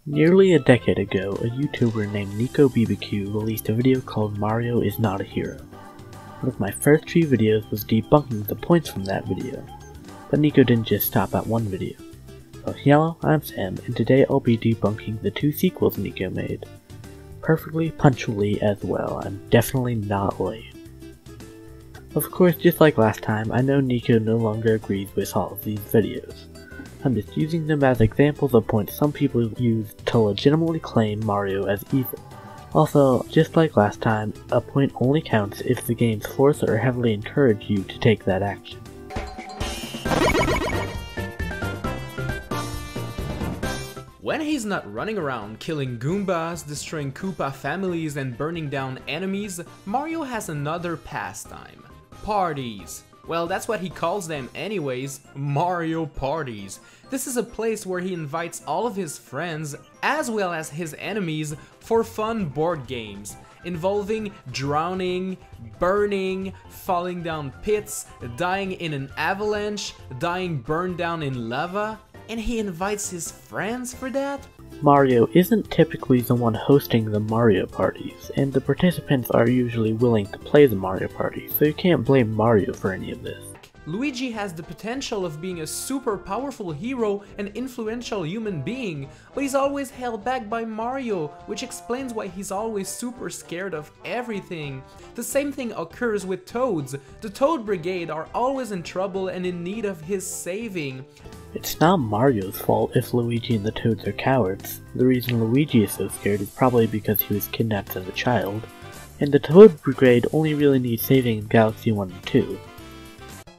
Nearly a decade ago, a YouTuber named NicoBBQ released a video called Mario is Not a Hero. One of my first few videos was debunking the points from that video, but Nico didn't just stop at one video. So Heyellow, I'm Sam, and today I'll be debunking the two sequels Nico made. Perfectly punctually as well, I'm definitely not late. Of course, just like last time, I know Nico no longer agrees with all of these videos. I'm just using them as examples of points some people use to legitimately claim Mario as evil. Also, just like last time, a point only counts if the games force or heavily encourage you to take that action. When he's not running around killing Goombas, destroying Koopa families and burning down enemies, Mario has another pastime. Parties. Well, that's what he calls them anyways, Mario parties. This is a place where he invites all of his friends, as well as his enemies, for fun board games, involving drowning, burning, falling down pits, dying in an avalanche, dying burned down in lava, and he invites his friends for that? Mario isn't typically the one hosting the Mario parties, and the participants are usually willing to play the Mario party, so you can't blame Mario for any of this. Luigi has the potential of being a super powerful hero and influential human being, but he's always held back by Mario, which explains why he's always super scared of everything. The same thing occurs with Toads. The Toad Brigade are always in trouble and in need of his saving. It's not Mario's fault if Luigi and the Toads are cowards. The reason Luigi is so scared is probably because he was kidnapped as a child, and the Toad Brigade only really needs saving in Galaxy 1 and 2.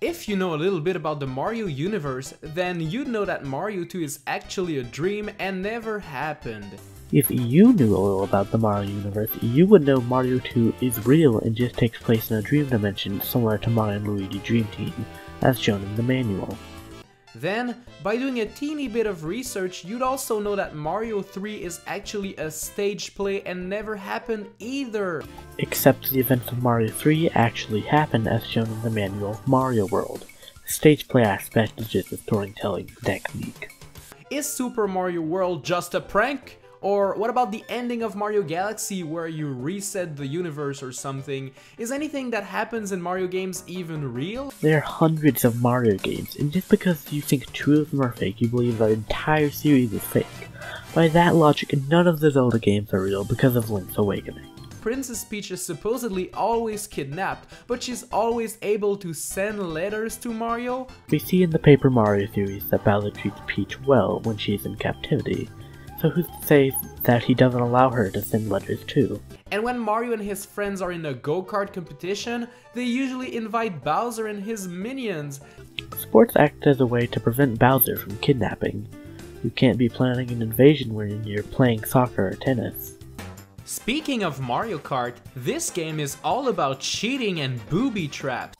If you know a little bit about the Mario universe, then you'd know that Mario 2 is actually a dream and never happened. If you knew a little about the Mario universe, you would know Mario 2 is real and just takes place in a dream dimension similar to Mario and Luigi Dream Team, as shown in the manual. Then, by doing a teeny bit of research, you'd also know that Mario 3 is actually a stage play and never happened either. Except the events of Mario 3 actually happen as shown in the manual of Mario World. The stage play aspect is just a storytelling technique. Is Super Mario World just a prank? Or what about the ending of Mario Galaxy where you reset the universe or something? Is anything that happens in Mario games even real? There are hundreds of Mario games, and just because you think two of them are fake, you believe the entire series is fake. By that logic, none of the Zelda games are real because of Link's Awakening. Princess Peach is supposedly always kidnapped, but she's always able to send letters to Mario? We see in the Paper Mario series that Bowser treats Peach well when she's in captivity. So who's to say that he doesn't allow her to send letters too? And when Mario and his friends are in a go-kart competition, they usually invite Bowser and his minions. Sports act as a way to prevent Bowser from kidnapping. You can't be planning an invasion when you're playing soccer or tennis. Speaking of Mario Kart, this game is all about cheating and booby traps.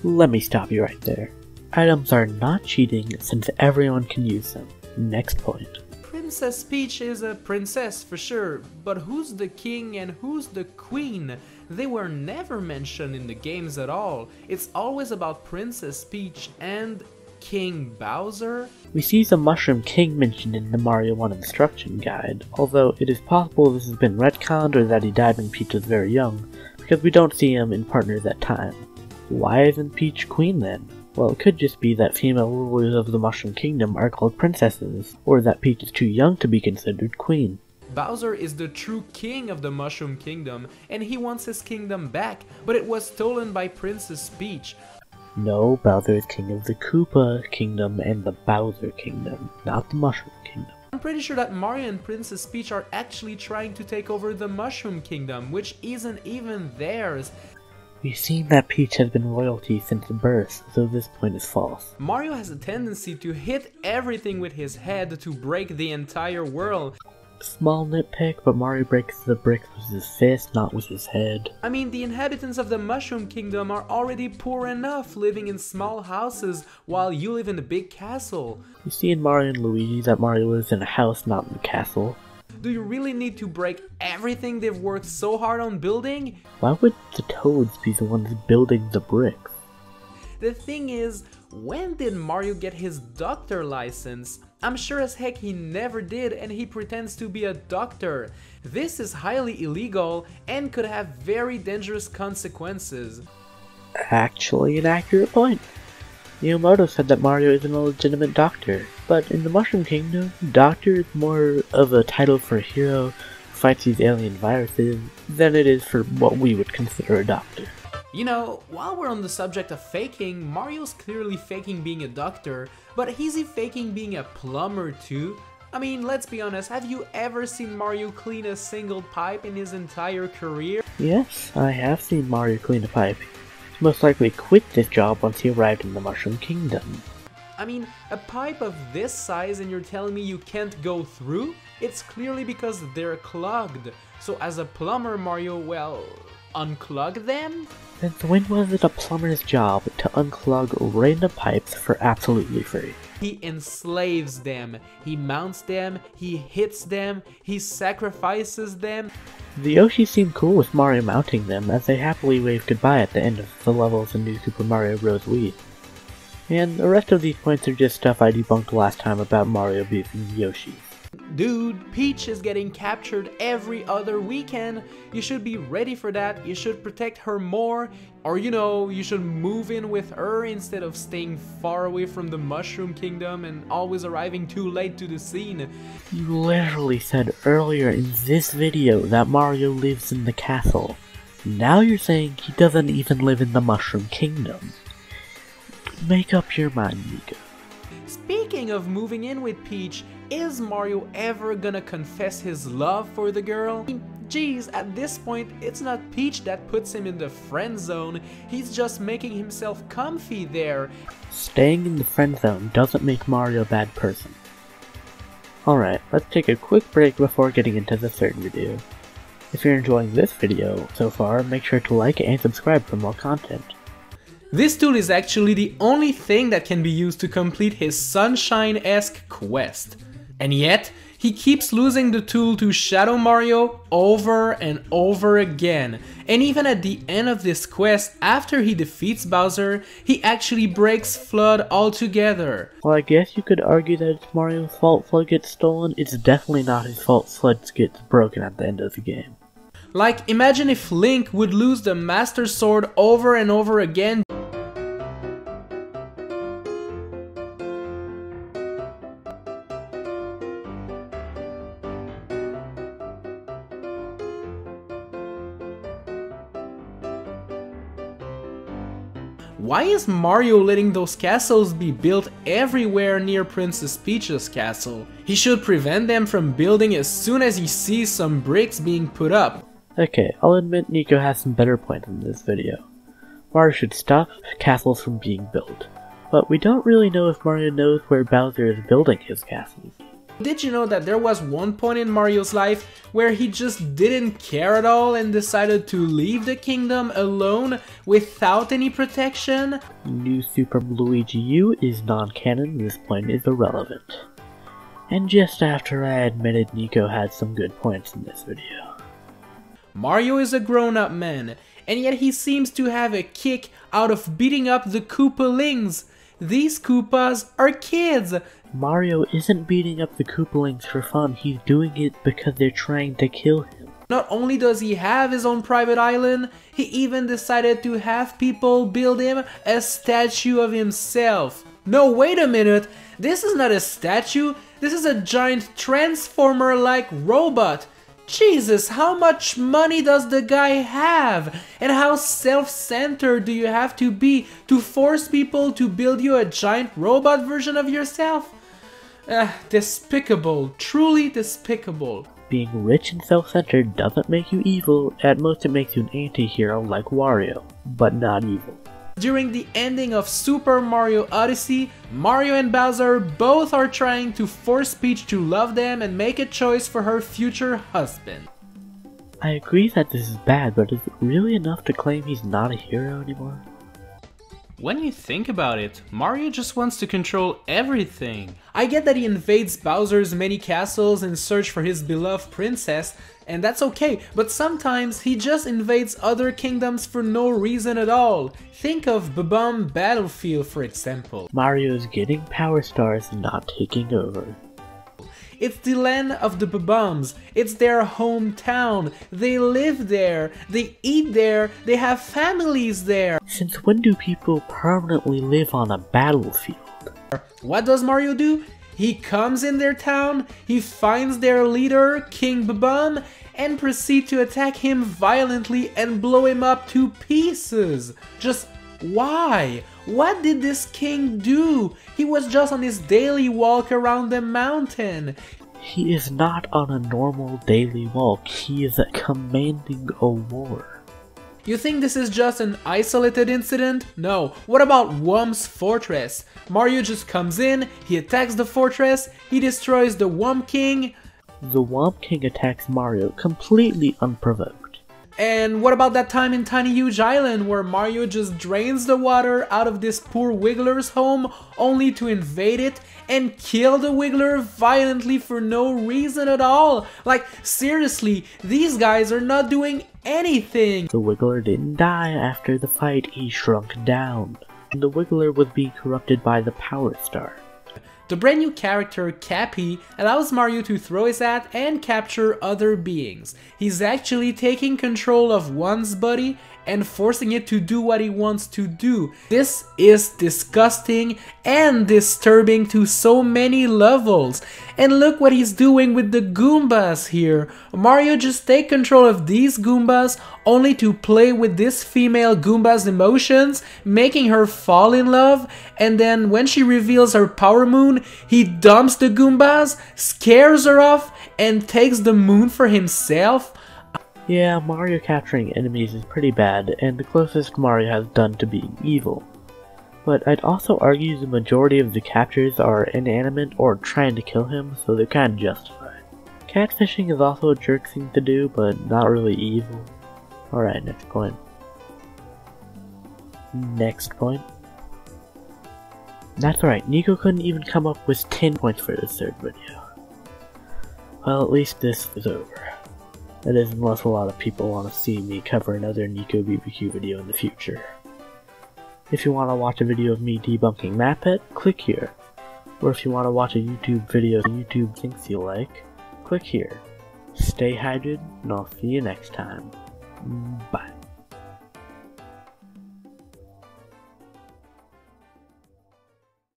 Let me stop you right there. Items are not cheating since everyone can use them. Next point. Princess Peach is a princess for sure, but who's the king and who's the queen? They were never mentioned in the games at all. It's always about Princess Peach and King Bowser. We see the Mushroom King mentioned in the Mario 1 instruction guide, although it is possible this has been retconned or that he died when Peach was very young, because we don't see him in Partners at Time. Why isn't Peach queen then? Well, it could just be that female rulers of the Mushroom Kingdom are called princesses, or that Peach is too young to be considered queen. Bowser is the true king of the Mushroom Kingdom, and he wants his kingdom back, but it was stolen by Princess Peach. No, Bowser is king of the Koopa Kingdom and the Bowser Kingdom, not the Mushroom Kingdom. I'm pretty sure that Mario and Princess Peach are actually trying to take over the Mushroom Kingdom, which isn't even theirs. We've seen that Peach has been royalty since birth, so this point is false. Mario has a tendency to hit everything with his head to break the entire world. Small nitpick, but Mario breaks the bricks with his fist, not with his head. I mean, the inhabitants of the Mushroom Kingdom are already poor enough living in small houses while you live in a big castle. You see in Mario and Luigi that Mario lives in a house, not in a castle. Do you really need to break everything they've worked so hard on building? Why would the Toads be the ones building the bricks? The thing is, when did Mario get his doctor license? I'm sure as heck he never did, and he pretends to be a doctor. This is highly illegal and could have very dangerous consequences. Actually, an accurate point. Miyamoto said that Mario isn't a legitimate doctor, but in the Mushroom Kingdom, doctor is more of a title for a hero who fights these alien viruses than it is for what we would consider a doctor. You know, while we're on the subject of faking, Mario's clearly faking being a doctor, but is he faking being a plumber too? I mean, let's be honest, have you ever seen Mario clean a single pipe in his entire career? Yes, I have seen Mario clean a pipe. He most likely quit this job once he arrived in the Mushroom Kingdom. I mean, a pipe of this size and you're telling me you can't go through? It's clearly because they're clogged. So as a plumber, Mario, well, unclog them? Since when was it a plumber's job to unclog random pipes for absolutely free? He enslaves them, he mounts them, he hits them, he sacrifices them. The Yoshi seemed cool with Mario mounting them as they happily waved goodbye at the end of the levels in New Super Mario Bros. Wii. And the rest of these points are just stuff I debunked last time about Mario abusing Yoshi. Dude, Peach is getting captured every other weekend. You should be ready for that. You should protect her more. Or you know, you should move in with her instead of staying far away from the Mushroom Kingdom and always arriving too late to the scene. You literally said earlier in this video that Mario lives in the castle. Now you're saying he doesn't even live in the Mushroom Kingdom. Make up your mind, Nico. Speaking of moving in with Peach, is Mario ever gonna confess his love for the girl? Geez, at this point, it's not Peach that puts him in the friend zone, he's just making himself comfy there. Staying in the friend zone doesn't make Mario a bad person. Alright, let's take a quick break before getting into the third video. If you're enjoying this video so far, make sure to like and subscribe for more content. This tool is actually the only thing that can be used to complete his Sunshine-esque quest. And yet, he keeps losing the tool to Shadow Mario over and over again. And even at the end of this quest, after he defeats Bowser, he actually breaks FLUDD altogether. Well, I guess you could argue that it's Mario's fault FLUDD gets stolen. It's definitely not his fault FLUDD gets broken at the end of the game. Like, imagine if Link would lose the Master Sword over and over again. Why is Mario letting those castles be built everywhere near Princess Peach's castle? He should prevent them from building as soon as he sees some bricks being put up. Okay, I'll admit Nico has some better points in this video. Mario should stop castles from being built, but we don't really know if Mario knows where Bowser is building his castles. Did you know that there was one point in Mario's life where he just didn't care at all and decided to leave the kingdom alone without any protection? New Super Luigi U is non-canon, this point is irrelevant. And just after I admitted Nico had some good points in this video. Mario is a grown-up man, and yet he seems to have a kick out of beating up the Koopalings. These Koopas are kids! Mario isn't beating up the Koopalings for fun, he's doing it because they're trying to kill him. Not only does he have his own private island, he even decided to have people build him a statue of himself. No, wait a minute, this is not a statue, this is a giant transformer-like robot. Jesus, how much money does the guy have? And how self-centered do you have to be to force people to build you a giant robot version of yourself? Despicable, truly despicable. Being rich and self-centered doesn't make you evil, at most it makes you an anti-hero like Wario, but not evil. During the ending of Super Mario Odyssey, Mario and Bowser both are trying to force Peach to love them and make a choice for her future husband. I agree that this is bad, but is it really enough to claim he's not a hero anymore? When you think about it, Mario just wants to control everything. I get that he invades Bowser's many castles in search for his beloved princess, and that's okay, but sometimes he just invades other kingdoms for no reason at all. Think of Debunk Battlefield, for example. Mario is getting power stars and not taking over. It's the land of the Babums. It's their hometown. They live there. They eat there. They have families there. Since when do people permanently live on a battlefield? What does Mario do? He comes in their town, he finds their leader, King Babum, and proceeds to attack him violently and blow him up to pieces. Just why? What did this king do? He was just on his daily walk around the mountain. He is not on a normal daily walk, he is commanding a war. You think this is just an isolated incident? No. What about Whomp's fortress? Mario just comes in, he attacks the fortress, he destroys the Whomp King. The Whomp King attacks Mario completely unprovoked. And what about that time in Tiny Huge Island where Mario just drains the water out of this poor Wiggler's home only to invade it and kill the Wiggler violently for no reason at all? Like, seriously, these guys are not doing anything. The Wiggler didn't die after the fight, he shrunk down. And the Wiggler was being corrupted by the Power Star. The brand new character, Cappy, allows Mario to throw his hat and capture other beings. He's actually taking control of one's body and forcing it to do what he wants to do. This is disgusting and disturbing to so many levels. And look what he's doing with the Goombas here. Mario just takes control of these Goombas only to play with this female Goomba's emotions, making her fall in love, and then when she reveals her power moon, he dumps the Goombas, scares her off, and takes the moon for himself. Yeah, Mario capturing enemies is pretty bad, and the closest Mario has done to being evil. But I'd also argue the majority of the captures are inanimate or trying to kill him, so they're kinda justified. Catfishing is also a jerk thing to do, but not really evil. Alright, next point. Next point. That's right, Nico couldn't even come up with 10 points for this third video. Well, at least this is over. That is, unless a lot of people want to see me cover another Nico BBQ video in the future. If you want to watch a video of me debunking Mapet, click here. Or if you want to watch a YouTube video YouTube thinks you like, click here. Stay hydrated, and I'll see you next time. Bye.